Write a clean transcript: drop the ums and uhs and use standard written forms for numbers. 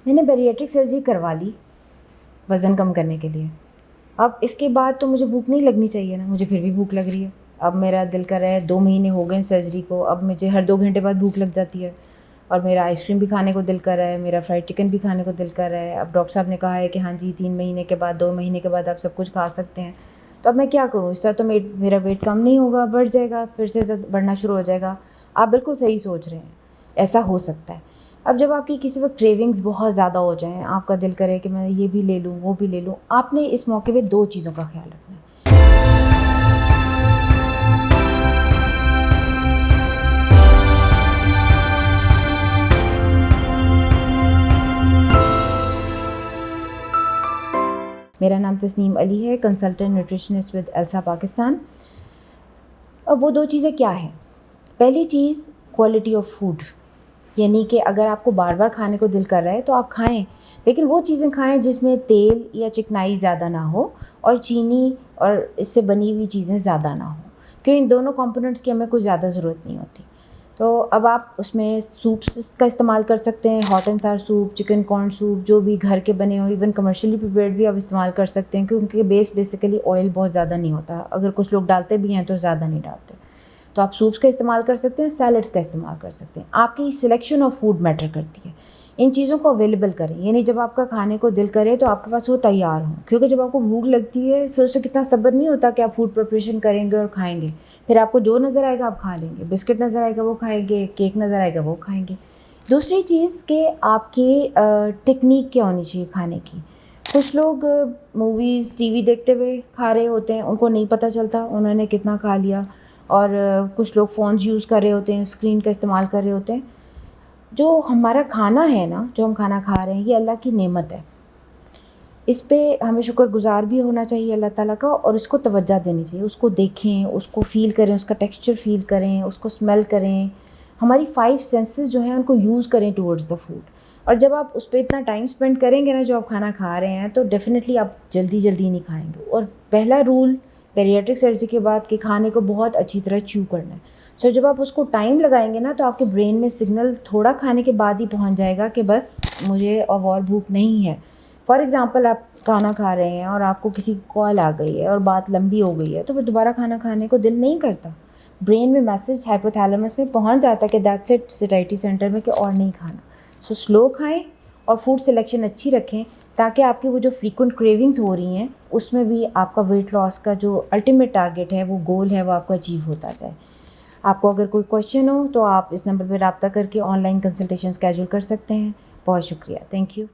मैंने bariatric surgery करवा ली वज़न कम करने के लिए। अब इसके बाद तो मुझे भूख नहीं लगनी चाहिए ना, मुझे फिर भी भूख लग रही है। अब मेरा दिल कर रहा है, 2 महीने हो गए सर्जरी को, अब मुझे हर 2 घंटे बाद भूख लग जाती है और मेरा आइसक्रीम भी खाने को दिल कर रहा है, मेरा फ्राइड चिकन भी खाने को दिल कर रहा है। अब डॉक्टर साहब ने कहा है कि हाँ जी 3 महीने के बाद, 2 महीने के बाद आप सब कुछ खा सकते हैं। तो अब मैं क्या करूँ? इससे तो मेरा वेट कम नहीं होगा, बढ़ जाएगा, फिर से बढ़ना शुरू हो जाएगा। आप बिल्कुल सही सोच रहे हैं, ऐसा हो सकता है। अब जब आपकी किसी वक्त क्रेविंग्स बहुत ज़्यादा हो जाएं, आपका दिल करे कि मैं ये भी ले लूँ, वो भी ले लूँ, आपने इस मौके पे 2 चीज़ों का ख्याल रखना है। मेरा नाम तस्नीम अली है, consultant nutritionist with Elsa Pakistan. अब वो 2 चीज़ें क्या हैं? पहली चीज़ क्वालिटी ऑफ फूड, यानी कि अगर आपको बार बार खाने को दिल कर रहा है तो आप खाएं, लेकिन वो चीज़ें खाएं जिसमें तेल या चिकनाई ज़्यादा ना हो और चीनी और इससे बनी हुई चीज़ें ज़्यादा ना हो, क्योंकि इन दोनों कंपोनेंट्स की हमें कोई ज़्यादा ज़रूरत नहीं होती। तो अब आप उसमें सूप्स का इस्तेमाल कर सकते हैं, हॉट एंड सार सूप, चिकन कॉर्न सूप, जो भी घर के बने हो, इवन कमर्शियली प्रिपेयर्ड भी आप इस्तेमाल कर सकते हैं, क्योंकि उनके बेसिकली ऑयल बहुत ज़्यादा नहीं होता। अगर कुछ लोग डालते भी हैं तो ज़्यादा नहीं डालते। तो आप सूप्स का इस्तेमाल कर सकते हैं, सैलड्स का इस्तेमाल कर सकते हैं। आपकी सिलेक्शन ऑफ फूड मैटर करती है। इन चीज़ों को अवेलेबल करें, यानी जब आपका खाने को दिल करे तो आपके पास वो तैयार हो, क्योंकि जब आपको भूख लगती है फिर उससे कितना सब्र नहीं होता कि आप फूड प्रिपरेशन करेंगे और खाएंगे। फिर आपको जो नज़र आएगा आप खा लेंगे, बिस्किट नज़र आएगा वो खाएंगे, केक नज़र आएगा वो खाएंगे। दूसरी चीज़ कि आपकी टेक्निक क्या होनी चाहिए खाने की। कुछ लोग मूवीज़ टीवी देखते हुए खा रहे होते हैं, उनको नहीं पता चलता उन्होंने कितना खा लिया। और कुछ लोग फ़ोन्स यूज़ कर रहे होते हैं, स्क्रीन का इस्तेमाल कर रहे होते हैं। जो हमारा खाना है ना, जो हम खाना खा रहे हैं, ये अल्लाह की नेमत है। इस पे हमें शुक्रगुज़ार भी होना चाहिए अल्लाह ताला का, और उसको तवज्जो देनी चाहिए। उसको देखें, उसको फ़ील करें, उसका टेक्सचर फ़ील करें, उसको स्मेल करें। हमारी 5 सेंसेस जो हैं उनको यूज़ करें टुवर्ड्स द फूड। और जब आप उस पर इतना टाइम स्पेंड करेंगे ना, जो आप खाना खा रहे हैं, तो डेफ़िनेटली आप जल्दी नहीं खाएंगे। और पहला रूल बैरिएट्रिक सर्जरी के बाद कि खाने को बहुत अच्छी तरह च्यू करना है। सो जब आप उसको टाइम लगाएंगे ना, तो आपके ब्रेन में सिग्नल थोड़ा खाने के बाद ही पहुंच जाएगा कि बस मुझे अब और भूख नहीं है। फॉर एग्ज़ाम्पल, आप खाना खा रहे हैं और आपको किसी की कॉल आ गई है और बात लंबी हो गई है, तो फिर दोबारा खाना खाने को दिल नहीं करता। ब्रेन में मैसेज हाइपोथैलेमस में पहुंच जाता है कि दैट्स इट, सैटिस्फैक्टरी सेंटर में, कि और नहीं खाना। सो स्लो खाएं और फूड सिलेक्शन अच्छी रखें, ताकि आपकी वो जो फ्रीक्वेंट क्रेविंग्स हो रही हैं उसमें भी आपका वेट लॉस का जो अल्टीमेट टारगेट है, वो गोल है, वो आपका अचीव होता जाए। आपको अगर कोई क्वेश्चन हो तो आप इस नंबर पर रब्ता करके ऑनलाइन कंसल्टेशन स्केड्यूल कर सकते हैं। बहुत शुक्रिया, थैंक यू।